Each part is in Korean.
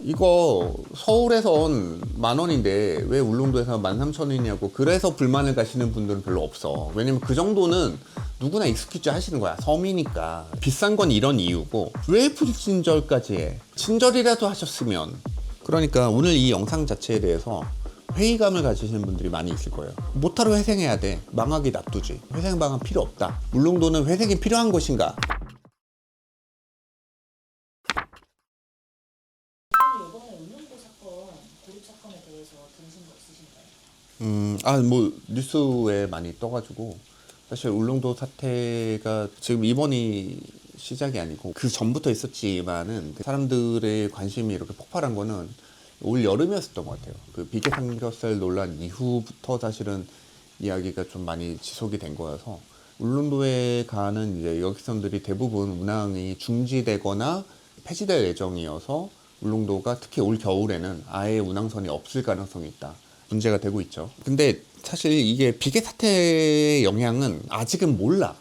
이거 서울에선 10,000원인데 왜 울릉도에서 13,000원이냐고 그래서 불만을 가시는 분들은 별로 없어. 왜냐면 그 정도는 누구나 익스큐즈 하시는 거야. 섬이니까. 비싼 건 이런 이유고 왜 불친절까지 해? 친절이라도 하셨으면. 그러니까 오늘 이 영상 자체에 대해서 회의감을 가지시는 분들이 많이 있을 거예요. 못하러 회생해야 돼. 망하게 놔두지. 회생 방안 필요 없다. 울릉도는 회생이 필요한 곳인가? 이번에 울릉도 사건, 고립 사건에 대해서 들으신 거 있으신가요? 뭐 뉴스에 많이 떠가지고 사실 울릉도 사태가 지금 이번이 시작이 아니고 그 전부터 있었지만은 사람들의 관심이 이렇게 폭발한 거는 올 여름이었었던 것 같아요. 그 비계 삼겹살 논란 이후부터 사실은 이야기가 좀 많이 지속이 된 거여서 울릉도에 가는 이제 여객선들이 대부분 운항이 중지되거나 폐지될 예정이어서 울릉도가 특히 올 겨울에는 아예 운항선이 없을 가능성이 있다. 문제가 되고 있죠. 근데 사실 이게 비계 사태의 영향은 아직은 몰라.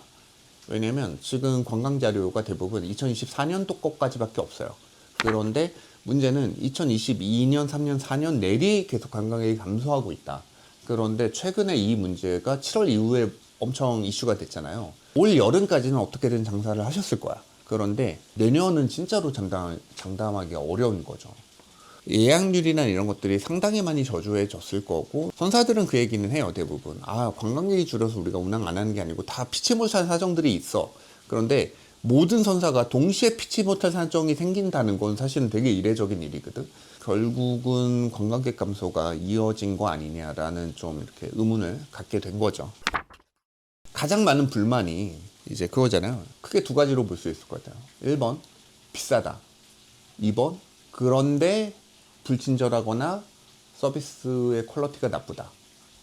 왜냐면 지금 관광 자료가 대부분 2024년도 것까지밖에 없어요. 그런데 문제는 2022년, 3년, 4년 내리 계속 관광객이 감소하고 있다. 그런데 최근에 이 문제가 7월 이후에 엄청 이슈가 됐잖아요. 올 여름까지는 어떻게든 장사를 하셨을 거야. 그런데 내년은 진짜로 장담하기가 어려운 거죠. 예약률이나 이런 것들이 상당히 많이 저조해졌을 거고, 선사들은 그 얘기는 해요. 대부분 관광객이 줄어서 우리가 운항 안 하는 게 아니고 다 피치 못할 사정들이 있어. 그런데 모든 선사가 동시에 피치 못할 사정이 생긴다는 건 사실은 되게 이례적인 일이거든. 결국은 관광객 감소가 이어진 거 아니냐라는 좀 이렇게 의문을 갖게 된 거죠. 가장 많은 불만이 이제 그거잖아요. 크게 두 가지로 볼 수 있을 것 같아요. 1번 비싸다. 2번 그런데 불친절하거나 서비스의 퀄리티가 나쁘다.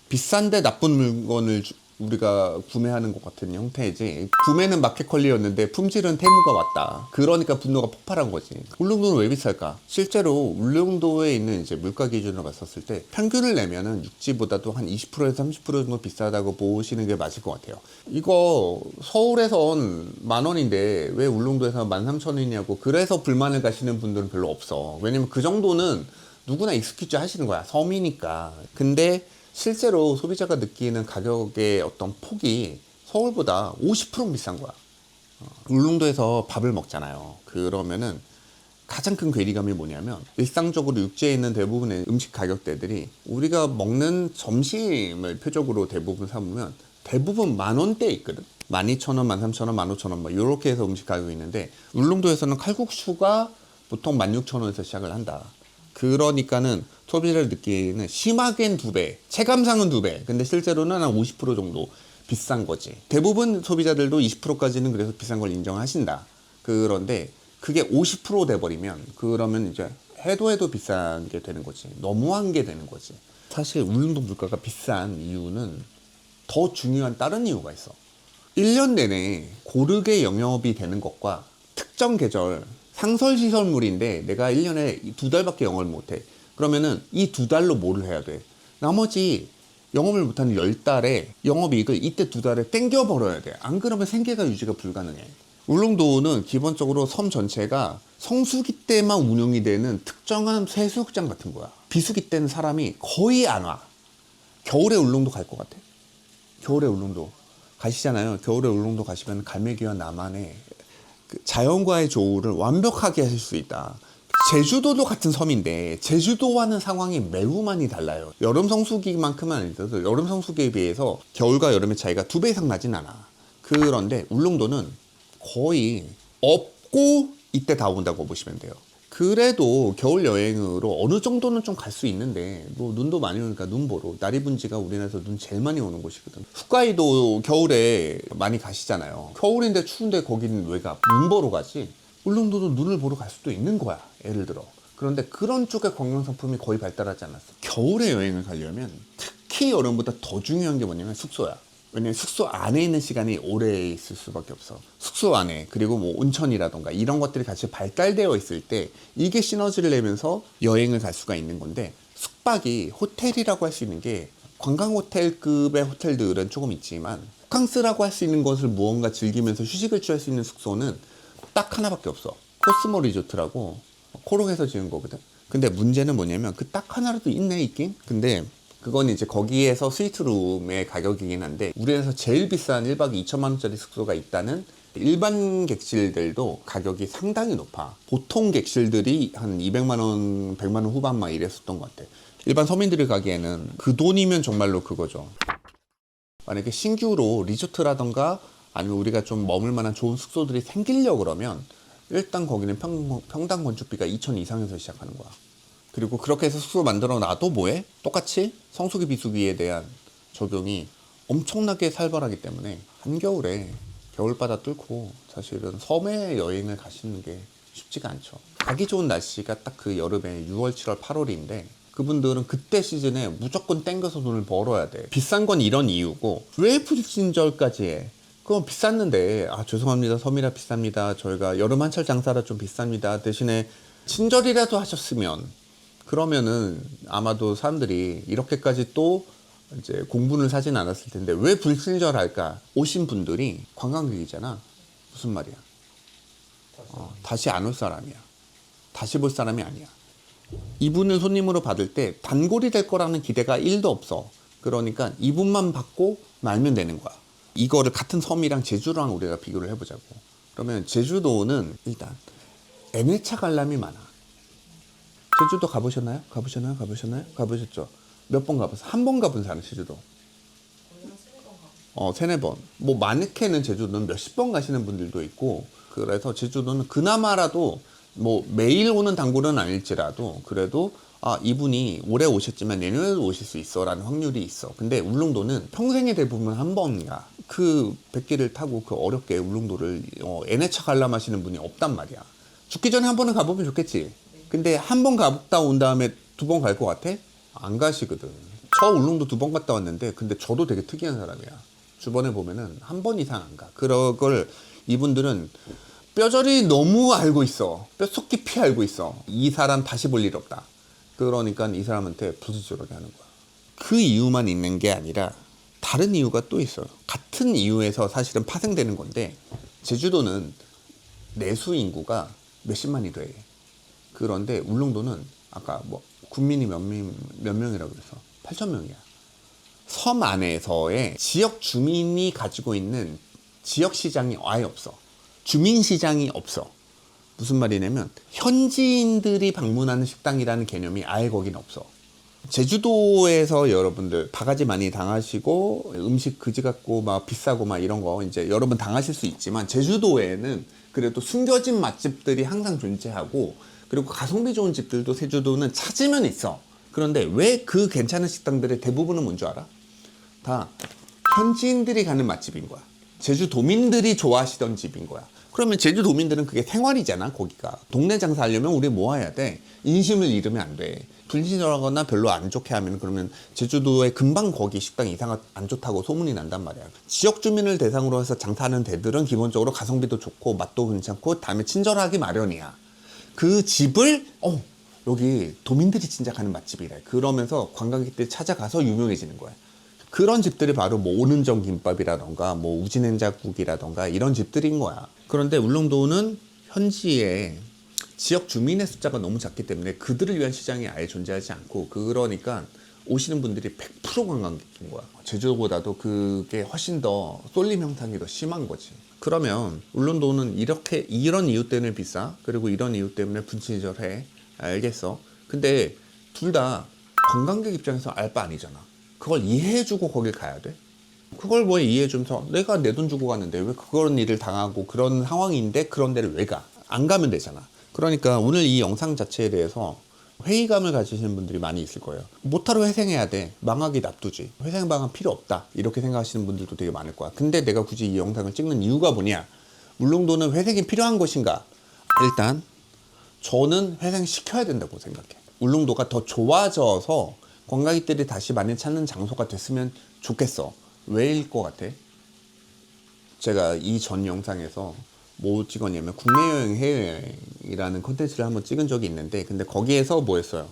비싼데 나쁜 물건을 우리가 구매하는 것 같은 형태이지, 구매는 마켓컬리였는데 품질은 테무가 왔다. 그러니까 분노가 폭발한 거지. 울릉도는 왜 비쌀까? 실제로 울릉도에 있는 이제 물가 기준으로 봤었을 때 평균을 내면은 육지보다도 한 20%에서 30% 정도 비싸다고 보시는 게 맞을 것 같아요. 이거 서울에선 10,000원인데 왜 울릉도에서 13,000원이냐고 그래서 불만을 가시는 분들은 별로 없어. 왜냐면 그 정도는 누구나 익스큐즈 하시는 거야. 섬이니까. 근데 실제로 소비자가 느끼는 가격의 어떤 폭이 서울보다 50% 비싼 거야. 울릉도에서 밥을 먹잖아요. 그러면은 가장 큰 괴리감이 뭐냐면, 일상적으로 육지에 있는 대부분의 음식 가격대들이 우리가 먹는 점심을 표적으로 대부분 삼으면 대부분 10,000원대에 있거든. 12,000원, 13,000원, 15,000원 뭐 이렇게 해서 음식 가격이 있는데, 울릉도에서는 칼국수가 보통 16,000원에서 시작을 한다. 그러니까는 소비자를 느끼는 심하게는 2배, 체감상은 2배, 근데 실제로는 한 50% 정도 비싼 거지. 대부분 소비자들도 20%까지는 그래서 비싼 걸 인정하신다. 그런데 그게 50% 돼버리면 그러면 이제 해도 비싼 게 되는 거지. 너무한 게 되는 거지. 사실 울릉도 물가가 비싼 이유는 더 중요한 다른 이유가 있어. 1년 내내 고르게 영업이 되는 것과 특정 계절 상설시설물인데 내가 1년에 2달밖에 영업을 못해. 그러면은 이 2달로 뭐를 해야 돼? 나머지 영업을 못하는 10달에 영업이익을 이때 2달에 땡겨 벌어야 돼. 안 그러면 생계가 유지가 불가능해. 울릉도는 기본적으로 섬 전체가 성수기 때만 운영이 되는 특정한 해수욕장 같은 거야. 비수기 때는 사람이 거의 안 와. 겨울에 울릉도 갈 것 같아? 겨울에 울릉도 가시잖아요. 겨울에 울릉도 가시면 갈매기와 나만의 그 자연과의 조우를 완벽하게 하실 수 있다. 제주도도 같은 섬인데 제주도와는 상황이 매우 많이 달라요. 여름 성수기만큼은 아니더라도 여름 성수기에 비해서 겨울과 여름의 차이가 2배 이상 나진 않아. 그런데 울릉도는 거의 없고 이때 다 온다고 보시면 돼요. 그래도 겨울 여행으로 어느 정도는 좀 갈 수 있는데, 뭐 눈도 많이 오니까 눈 보러, 나리분지가 우리나라에서 눈 제일 많이 오는 곳이거든. 홋카이도 겨울에 많이 가시잖아요. 겨울인데 추운데 거기는 왜 가? 눈 보러 가지. 울릉도도 눈을 보러 갈 수도 있는 거야, 예를 들어. 그런데 그런 쪽의 관광 상품이 거의 발달하지 않았어. 겨울에 여행을 가려면 특히 여름보다 더 중요한 게 뭐냐면 숙소야. 왜냐면 숙소 안에 있는 시간이 오래 있을 수밖에 없어. 숙소 안에, 그리고 뭐 온천이라던가 이런 것들이 같이 발달되어 있을 때 이게 시너지를 내면서 여행을 갈 수가 있는 건데, 숙박이 호텔이라고 할 수 있는 게 관광 호텔급의 호텔들은 조금 있지만 호캉스라고 할 수 있는 것을 무언가 즐기면서 휴식을 취할 수 있는 숙소는 딱 하나밖에 없어. 코스모 리조트라고 코롱에서 지은 거거든. 근데 문제는 뭐냐면 그 딱 하나라도 있네 있긴. 근데 그건 이제 거기에서 스위트룸의 가격이긴 한데 우리나라에서 제일 비싼 1박 2천만 원짜리 숙소가 있다는 일반 객실들도 가격이 상당히 높아. 보통 객실들이 한 200만 원, 100만 원 후반 막 이랬었던 것 같아. 일반 서민들이 가기에는 그 돈이면 정말로 그거죠. 만약에 신규로 리조트라던가 아니면 우리가 좀 머물 만한 좋은 숙소들이 생기려고 그러면 일단 거기는 평당 건축비가 2천 이상에서 시작하는 거야. 그리고 그렇게 해서 숙소 만들어 놔도 뭐해? 똑같이 성수기 비수기에 대한 적용이 엄청나게 살벌하기 때문에 한겨울에 겨울바다 뚫고 사실은 섬에 여행을 가시는 게 쉽지가 않죠. 가기 좋은 날씨가 딱 그 여름에 6월, 7월, 8월인데 그분들은 그때 시즌에 무조건 땡겨서 돈을 벌어야 돼. 비싼 건 이런 이유고 왜 불친절까지 해? 그건 비쌌는데 아 죄송합니다 섬이라 비쌉니다. 저희가 여름 한철 장사라 좀 비쌉니다. 대신에 친절이라도 하셨으면 그러면은 아마도 사람들이 이렇게까지 또 이제 공분을 사진 않았을 텐데 왜 불친절할까? 오신 분들이 관광객이잖아. 무슨 말이야? 다시 안 올 사람이야. 다시 볼 사람이 아니야. 이분을 손님으로 받을 때 단골이 될 거라는 기대가 1도 없어. 그러니까 이분만 받고 말면 되는 거야. 이거를 같은 섬이랑 제주랑 우리가 비교를 해보자고. 그러면 제주도는 일단 N회차 관람이 많아. 제주도 가보셨나요? 가보셨죠? 몇 번 가봤어? 한 번 가본 사람 제주도. 세네 번. 뭐 많게는 제주도는 몇십 번 가시는 분들도 있고 그래서 제주도는 그나마라도 뭐 매일 오는 단골은 아닐지라도 그래도 아 이분이 올해 오셨지만 내년에도 오실 수 있어 라는 확률이 있어. 근데 울릉도는 평생에 대부분 한 번 가. 그 백기를 타고 그 어렵게 울릉도를 N회차 관람하시는 분이 없단 말이야. 죽기 전에 한 번은 가보면 좋겠지. 근데 한 번 갔다 온 다음에 두 번 갈 것 같아? 안 가시거든. 저 울릉도 2번 갔다 왔는데 근데 저도 되게 특이한 사람이야. 주변에 보면은 한 번 이상 안 가. 그런 걸 이분들은 뼈저리 너무 알고 있어. 뼛속 깊이 알고 있어. 이 사람 다시 볼 일 없다. 그러니까 이 사람한테 부스스러기 하는 거야. 그 이유만 있는 게 아니라 다른 이유가 또 있어요. 같은 이유에서 사실은 파생되는 건데 제주도는 내수 인구가 몇십만이 돼. 그런데 울릉도는 아까 뭐 군민이 몇 명이라고 그래서 8천 명이야. 섬 안에서의 지역 주민이 가지고 있는 지역 시장이 아예 없어. 주민 시장이 없어. 무슨 말이냐면 현지인들이 방문하는 식당이라는 개념이 아예 거긴 없어. 제주도에서 여러분들 바가지 많이 당하시고 음식 그지 같고 막 비싸고 막 이런 거 이제 여러분 당하실 수 있지만 제주도에는 그래도 숨겨진 맛집들이 항상 존재하고 그리고 가성비 좋은 집들도 제주도는 찾으면 있어. 그런데 왜 그 괜찮은 식당들의 대부분은 뭔 줄 알아? 다 현지인들이 가는 맛집인 거야. 제주도민들이 좋아하시던 집인 거야. 그러면 제주도민들은 그게 생활이잖아. 거기가 동네 장사하려면 우리 뭐 해야 돼? 인심을 잃으면 안 돼. 불친절하거나 별로 안 좋게 하면 그러면 제주도에 금방 거기 식당 이상 안 좋다고 소문이 난단 말이야. 지역 주민을 대상으로 해서 장사하는 데들은 기본적으로 가성비도 좋고 맛도 괜찮고 다음에 친절하기 마련이야. 그 집을 여기 도민들이 진짜 가는 맛집이래. 그러면서 관광객들이 찾아가서 유명해지는 거야. 그런 집들이 바로 뭐 오는정 김밥이라던가 뭐 우지냉장국이라던가 이런 집들인 거야. 그런데 울릉도는 현지에 지역 주민의 숫자가 너무 작기 때문에 그들을 위한 시장이 아예 존재하지 않고 그러니까 오시는 분들이 100% 관광객인 거야. 제주도보다도 그게 훨씬 더 쏠림 현상이 더 심한 거지. 그러면 울릉도는 이런 이유 때문에 비싸. 그리고 이런 이유 때문에 불친절해. 알겠어. 근데 둘 다 관광객 입장에서 알 바 아니잖아. 그걸 이해해주고 거길 가야 돼? 그걸 뭐 이해해주면서 내가 내 돈 주고 갔는데 왜 그런 일을 당하고 그런 상황인데 그런 데를 왜 가? 안 가면 되잖아. 그러니까 오늘 이 영상 자체에 대해서 회의감을 가지시는 분들이 많이 있을 거예요. 못하러 회생해야 돼. 망하기 놔두지. 회생 방안 필요 없다. 이렇게 생각하시는 분들도 되게 많을 거야. 근데 내가 굳이 이 영상을 찍는 이유가 뭐냐? 울릉도는 회생이 필요한 것인가? 일단 저는 회생시켜야 된다고 생각해. 울릉도가 더 좋아져서 관광객들이 다시 많이 찾는 장소가 됐으면 좋겠어. 왜일 것 같아? 제가 이 전 영상에서 뭐 찍었냐면 국내 여행, 해외여행이라는 콘텐츠를 한번 찍은 적이 있는데 근데 거기에서 뭐 했어요?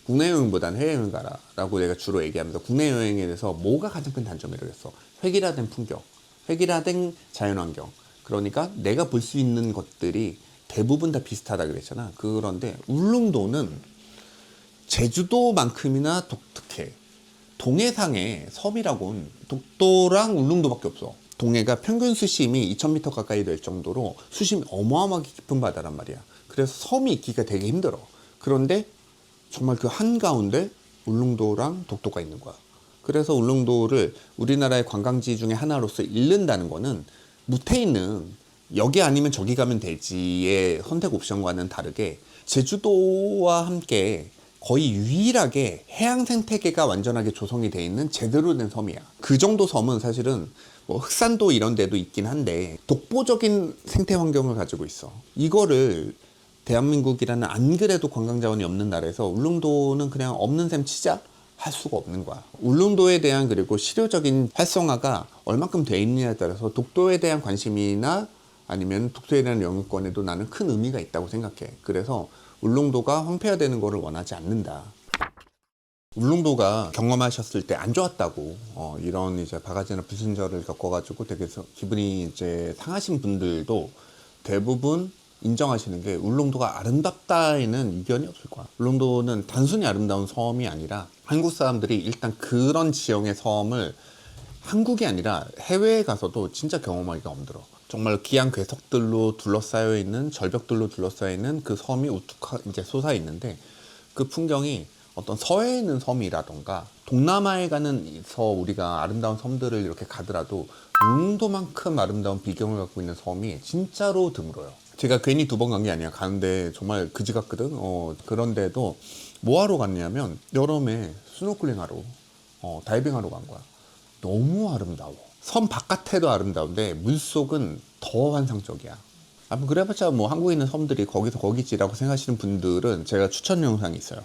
국내 여행보단 해외여행 가라 라고 내가 주로 얘기하면서 국내 여행에 대해서 뭐가 가장 큰 단점이라고 했어? 획일화된 풍경, 획일화된 자연환경. 그러니까 내가 볼 수 있는 것들이 대부분 다 비슷하다 그랬잖아. 그런데 울릉도는 제주도만큼이나 독특해. 동해상의 섬이라고는 독도랑 울릉도밖에 없어. 동해가 평균 수심이 2000m 가까이 될 정도로 수심이 어마어마하게 깊은 바다란 말이야. 그래서 섬이 있기가 되게 힘들어. 그런데 정말 그 한가운데 울릉도랑 독도가 있는 거야. 그래서 울릉도를 우리나라의 관광지 중에 하나로서 잃는다는 거는 무태 있는 여기 아니면 저기 가면 되지의 선택 옵션과는 다르게 제주도와 함께 거의 유일하게 해양 생태계가 완전하게 조성이 돼 있는 제대로 된 섬이야. 그 정도 섬은 사실은 뭐 흑산도 이런 데도 있긴 한데 독보적인 생태 환경을 가지고 있어. 이거를 대한민국이라는 안 그래도 관광 자원이 없는 나라에서 울릉도는 그냥 없는 셈 치자 할 수가 없는 거야. 울릉도에 대한 그리고 실효적인 활성화가 얼만큼 돼 있느냐에 따라서 독도에 대한 관심이나 아니면 독도에 대한 영유권에도 나는 큰 의미가 있다고 생각해. 그래서 울릉도가 황폐화되는 것을 원하지 않는다. 울릉도가 경험하셨을 때 안 좋았다고 이런 이제 바가지나 불순절을 겪어가지고 되게 기분이 이제 상하신 분들도 대부분 인정하시는 게 울릉도가 아름답다에는 이견이 없을 거야. 울릉도는 단순히 아름다운 섬이 아니라 한국 사람들이 일단 그런 지형의 섬을 한국이 아니라 해외에 가서도 진짜 경험하기가 힘들어. 정말 귀한 괴석들로 둘러싸여 있는 절벽들로 둘러싸여 있는 그 섬이 우뚝 이제 솟아 있는데 그 풍경이 어떤 서해에 있는 섬이라던가 동남아에 가는서 우리가 아름다운 섬들을 이렇게 가더라도 울릉도만큼 아름다운 비경을 갖고 있는 섬이 진짜로 드물어요. 제가 괜히 2번 간 게 아니야. 가는데 정말 그지 같거든. 그런데도 뭐하러 갔냐면 여름에 스노클링 하러 다이빙 하러 간 거야. 너무 아름다워. 섬 바깥에도 아름다운데 물속은 더 환상적이야. 아무 그래봤자 뭐 한국에 있는 섬들이 거기서 거기지라고 생각하시는 분들은 제가 추천 영상이 있어요.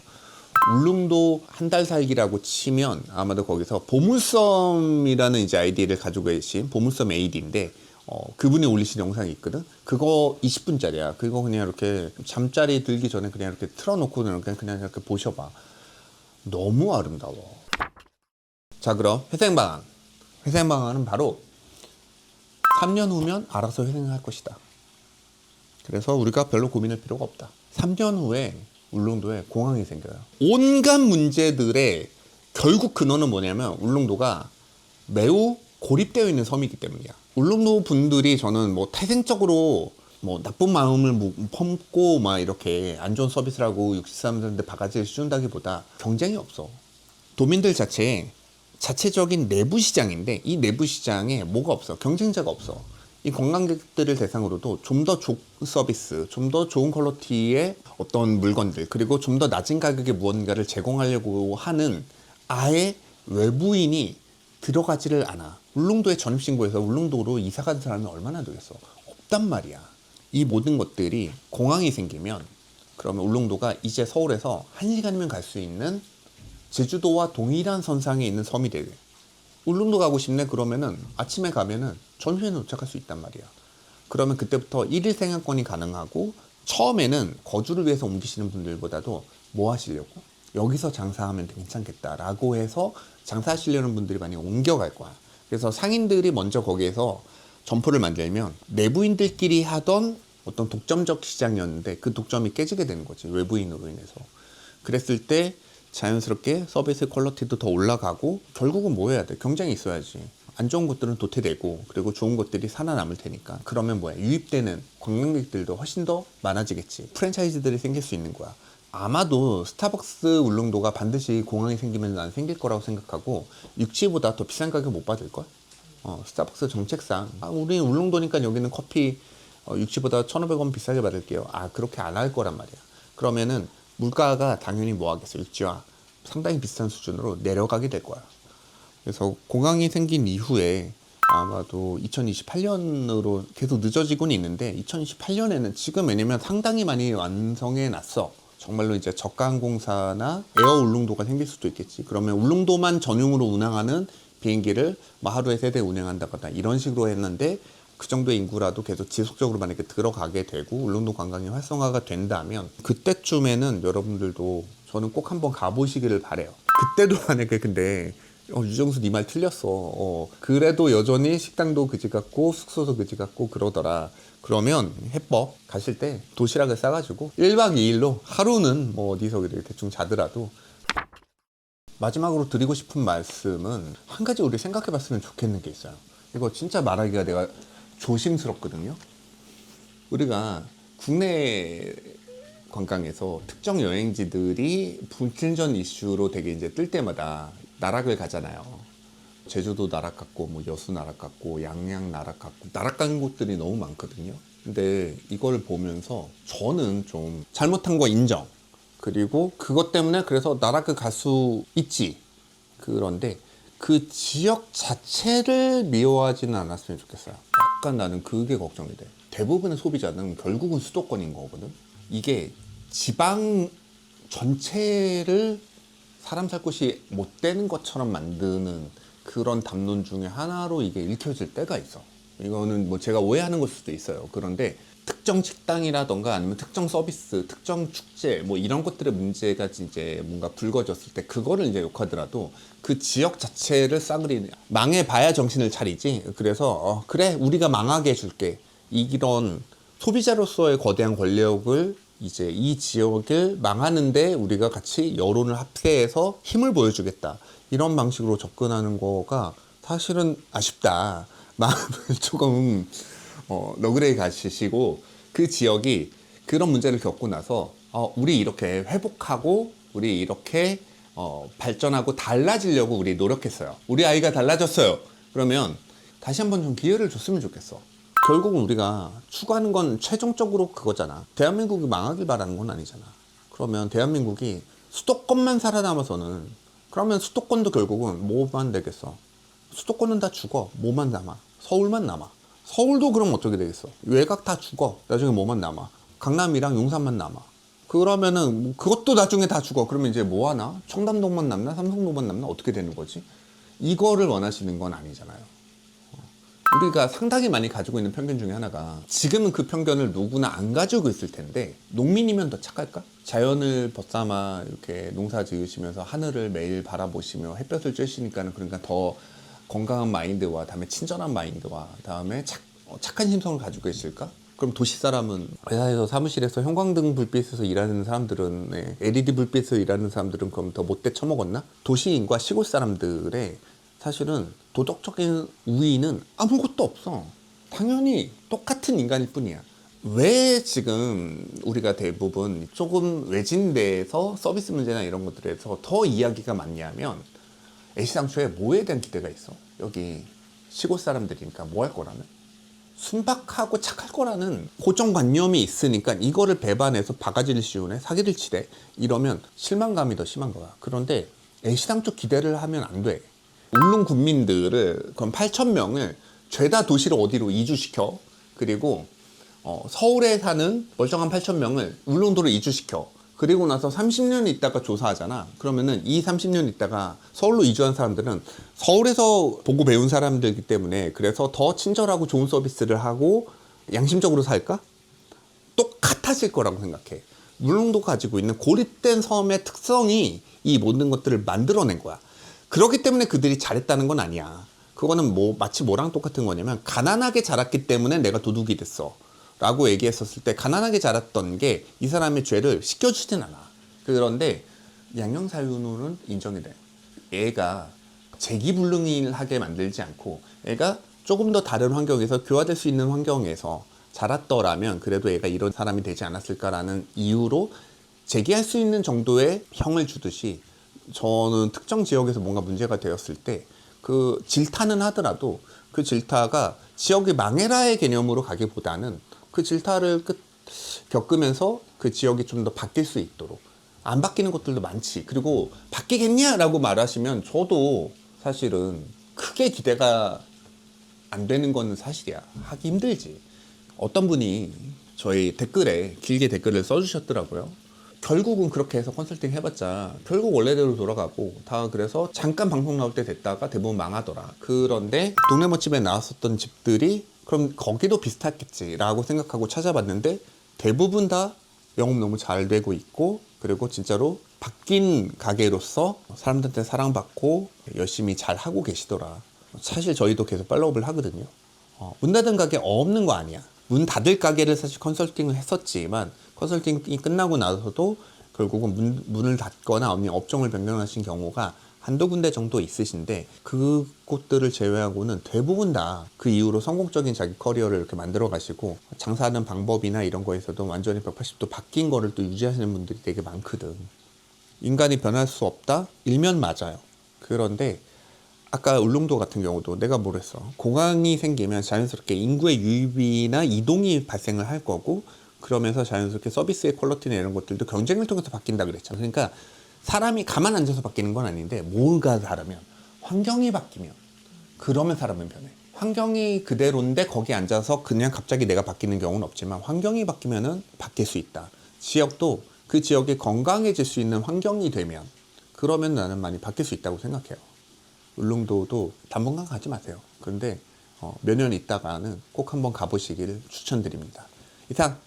울릉도 한 달 살기라고 치면 아마도 거기서 보물섬이라는 이제 아이디를 가지고 계신 보물섬 AD인데 그분이 올리신 영상이 있거든. 그거 20분짜리야. 그거 그냥 이렇게 잠자리 들기 전에 그냥 이렇게 틀어놓고 그냥 이렇게 보셔봐. 너무 아름다워. 자, 그럼 회생방안. 회생방안은 바로 3년 후면 알아서 회생할 것이다. 그래서 우리가 별로 고민할 필요가 없다. 3년 후에 울릉도에 공항이 생겨요. 온갖 문제들의 결국 근원은 뭐냐면 울릉도가 매우 고립되어 있는 섬이기 때문이야. 울릉도 분들이 저는 뭐 태생적으로 뭐 나쁜 마음을 품고 막 이렇게 안 좋은 서비스를 하고 63사람들한테 바가지를 씌운다기보다 경쟁이 없어. 도민들 자체적인 내부 시장인데 이 내부 시장에 뭐가 없어. 경쟁자가 없어. 이 관광객들을 대상으로도 좀 더 좋은 서비스, 좀 더 좋은 퀄리티의 어떤 물건들, 그리고 좀 더 낮은 가격의 무언가를 제공하려고 하는 아예 외부인이 들어가지를 않아. 울릉도에 전입신고해서 울릉도로 이사간 사람이 얼마나 되겠어? 없단 말이야. 이 모든 것들이 공항이 생기면 그러면 울릉도가 이제 서울에서 1시간이면 갈 수 있는 제주도와 동일한 선상에 있는 섬이 되게. 울릉도 가고 싶네 그러면은 아침에 가면은 점심에 도착할 수 있단 말이야. 그러면 그때부터 1일 생활권이 가능하고 처음에는 거주를 위해서 옮기시는 분들보다도 뭐 하시려고? 여기서 장사하면 괜찮겠다라고 해서 장사하시려는 분들이 많이 옮겨갈 거야. 그래서 상인들이 먼저 거기에서 점포를 만들면 내부인들끼리 하던 어떤 독점적 시장이었는데 그 독점이 깨지게 되는 거지. 외부인으로 인해서. 그랬을 때 자연스럽게 서비스 퀄리티도 더 올라가고 결국은 뭐 해야 돼? 경쟁이 있어야지. 안 좋은 것들은 도태되고 그리고 좋은 것들이 살아남을 테니까. 그러면 뭐야? 유입되는 관광객들도 훨씬 더 많아지겠지. 프랜차이즈들이 생길 수 있는 거야. 아마도 스타벅스 울릉도가 반드시 공항이 생기면 난 생길 거라고 생각하고 육지보다 더 비싼 가격 못 받을걸? 스타벅스 정책상 우리 울릉도니까 여기는 커피 육지보다 1,500원 비싸게 받을게요. 그렇게 안 할 거란 말이야. 그러면은 물가가 당연히 뭐 하겠어. 육지와 상당히 비슷한 수준으로 내려가게 될 거야. 그래서 공항이 생긴 이후에 아마도 2028년으로 계속 늦어지고는 있는데 2028년에는 지금 왜냐면 상당히 많이 완성해 놨어. 정말로 이제 저가항공사나 에어 울릉도가 생길 수도 있겠지. 그러면 울릉도만 전용으로 운항하는 비행기를 뭐 하루에 3대 운행한다거나 이런 식으로 했는데 그 정도의 인구라도 계속 지속적으로 만약에 들어가게 되고 울릉도 관광이 활성화가 된다면 그때쯤에는 여러분들도 저는 꼭 한번 가보시기를 바래요. 그때도 만약에 근데 유정수 네 말 틀렸어. 그래도 여전히 식당도 그지 같고 숙소도 그지 같고 그러더라. 그러면 해법 가실 때 도시락을 싸가지고 1박 2일로 하루는 뭐 어디서 그래 대충 자더라도. 마지막으로 드리고 싶은 말씀은 한 가지 우리 생각해 봤으면 좋겠는 게 있어요. 이거 진짜 말하기가 내가 조심스럽거든요. 우리가 국내 관광에서 특정 여행지들이 불친전 이슈로 되게 이제 뜰 때마다 나락을 가잖아요. 제주도 나락 같고, 뭐 여수 나락 같고, 양양 나락 같고, 나락 간 곳들이 너무 많거든요. 근데 이걸 보면서 저는 좀 잘못한 거 인정. 그리고 그것 때문에 그래서 나락을 갈 수 있지. 그런데 그 지역 자체를 미워하지는 않았으면 좋겠어요. 약간 나는 그게 걱정이 돼. 대부분의 소비자는 결국은 수도권인 거거든. 이게 지방 전체를 사람 살 곳이 못 되는 것처럼 만드는 그런 담론 중에 하나로 이게 읽혀질 때가 있어. 이거는 뭐 제가 오해하는 걸 수도 있어요. 그런데 특정 식당이라던가 아니면 특정 서비스, 특정 축제 뭐 이런 것들의 문제가 이제 뭔가 불거졌을 때 그거를 이제 욕하더라도 그 지역 자체를 싸그리 망해봐야 정신을 차리지. 그래서 그래 우리가 망하게 해줄게. 이런 소비자로서의 거대한 권력을 이제 이 지역을 망하는데 우리가 같이 여론을 합세해서 힘을 보여주겠다. 이런 방식으로 접근하는 거가 사실은 아쉽다. 마음을 조금 너그레이 가시고 그 지역이 그런 문제를 겪고 나서 우리 이렇게 회복하고 우리 이렇게 발전하고 달라지려고 우리 노력했어요. 우리 아이가 달라졌어요. 그러면 다시 한번 좀 기회를 줬으면 좋겠어. 결국은 우리가 추구하는 건 최종적으로 그거잖아. 대한민국이 망하길 바라는 건 아니잖아. 그러면 대한민국이 수도권만 살아남아서는 그러면 수도권도 결국은 뭐만 되겠어? 수도권은 다 죽어. 뭐만 남아? 서울만 남아. 서울도 그럼 어떻게 되겠어? 외곽 다 죽어. 나중에 뭐만 남아? 강남이랑 용산만 남아. 그러면은 그것도 나중에 다 죽어. 그러면 이제 뭐 하나? 청담동만 남나? 삼성동만 남나? 어떻게 되는 거지? 이거를 원하시는 건 아니잖아요. 우리가 상당히 많이 가지고 있는 편견 중에 하나가 지금은 그 편견을 누구나 안 가지고 있을 텐데 농민이면 더 착할까? 자연을 벗삼아 이렇게 농사 지으시면서 하늘을 매일 바라보시며 햇볕을 쬐시니까는 그러니까 더 건강한 마인드와 다음에 친절한 마인드와 다음에 착한 심성을 가지고 계실까? 그럼 도시 사람은 회사에서 사무실에서 형광등 불빛에서 일하는 사람들은 LED 불빛에서 일하는 사람들은 그럼 더 못돼 처먹었나? 도시인과 시골 사람들의 사실은 도덕적인 우위는 아무것도 없어. 당연히 똑같은 인간일 뿐이야. 왜 지금 우리가 대부분 조금 외진 데에서 서비스 문제나 이런 것들에서 더 이야기가 많냐면 애시당초에 뭐에 대한 기대가 있어. 여기 시골 사람들이니까 뭐 할 거라는? 순박하고 착할 거라는 고정관념이 있으니까 이거를 배반해서 바가지를 씌우네, 사기를 치래 이러면 실망감이 더 심한 거야. 그런데 애시당초 기대를 하면 안 돼. 울릉 군민들을 그럼 8,000명을 죄다 도시로 어디로 이주시켜. 그리고 서울에 사는 멀쩡한 8,000명을 울릉도로 이주시켜. 그리고 나서 30년 있다가 조사하잖아. 그러면은 이 30년 있다가 서울로 이주한 사람들은 서울에서 보고 배운 사람들이기 때문에 그래서 더 친절하고 좋은 서비스를 하고 양심적으로 살까? 똑같아질 거라고 생각해. 울릉도 가지고 있는 고립된 섬의 특성이 이 모든 것들을 만들어낸 거야. 그렇기 때문에 그들이 잘했다는 건 아니야. 그거는 뭐 마치 뭐랑 똑같은 거냐면 가난하게 자랐기 때문에 내가 도둑이 됐어 라고 얘기했었을 때 가난하게 자랐던 게 이 사람의 죄를 씻겨주진 않아. 그런데 양형사유는 인정이 돼. 애가 재기불능하게 만들지 않고 애가 조금 더 다른 환경에서 교화될 수 있는 환경에서 자랐더라면 그래도 애가 이런 사람이 되지 않았을까라는 이유로 재기할 수 있는 정도의 형을 주듯이 저는 특정 지역에서 뭔가 문제가 되었을 때 그 질타는 하더라도 그 질타가 지역이 망해라의 개념으로 가기보다는 그 질타를 겪으면서 그 지역이 좀 더 바뀔 수 있도록. 안 바뀌는 것들도 많지. 그리고 바뀌겠냐라고 말하시면 저도 사실은 크게 기대가 안 되는 건 사실이야. 하기 힘들지. 어떤 분이 저희 댓글에 길게 댓글을 써주셨더라고요. 결국은 그렇게 해서 컨설팅 해봤자 결국 원래대로 돌아가고 다 그래서 잠깐 방송 나올 때 됐다가 대부분 망하더라. 그런데 동네 멋집에 나왔었던 집들이 그럼 거기도 비슷했겠지라고 생각하고 찾아봤는데 대부분 다 영업 너무 잘 되고 있고 그리고 진짜로 바뀐 가게로서 사람들한테 사랑받고 열심히 잘 하고 계시더라. 사실 저희도 계속 팔로우업을 하거든요. 문 닫은 가게 없는 거 아니야. 문 닫을 가게를 사실 컨설팅을 했었지만 컨설팅이 끝나고 나서도 결국은 문을 닫거나 아니면 업종을 변경하신 경우가 한두 군데 정도 있으신데 그곳들을 제외하고는 대부분 다 그 이후로 성공적인 자기 커리어를 이렇게 만들어 가시고 장사하는 방법이나 이런 거에서도 완전히 180도 바뀐 거를 또 유지하시는 분들이 되게 많거든. 인간이 변할 수 없다? 일면 맞아요. 그런데 아까 울릉도 같은 경우도 내가 뭐랬어. 공항이 생기면 자연스럽게 인구의 유입이나 이동이 발생을 할 거고 그러면서 자연스럽게 서비스의 퀄리티나 이런 것들도 경쟁을 통해서 바뀐다 그랬잖아. 그러니까 사람이 가만 앉아서 바뀌는 건 아닌데 뭐가 다르면 환경이 바뀌면 그러면 사람은 변해. 환경이 그대로인데 거기 앉아서 그냥 갑자기 내가 바뀌는 경우는 없지만 환경이 바뀌면은 바뀔 수 있다. 지역도 그 지역이 건강해질 수 있는 환경이 되면 그러면 나는 많이 바뀔 수 있다고 생각해요. 울릉도도 당분간 가지 마세요. 그런데 몇 년 있다가는 꼭 한번 가보시기를 추천드립니다. 이상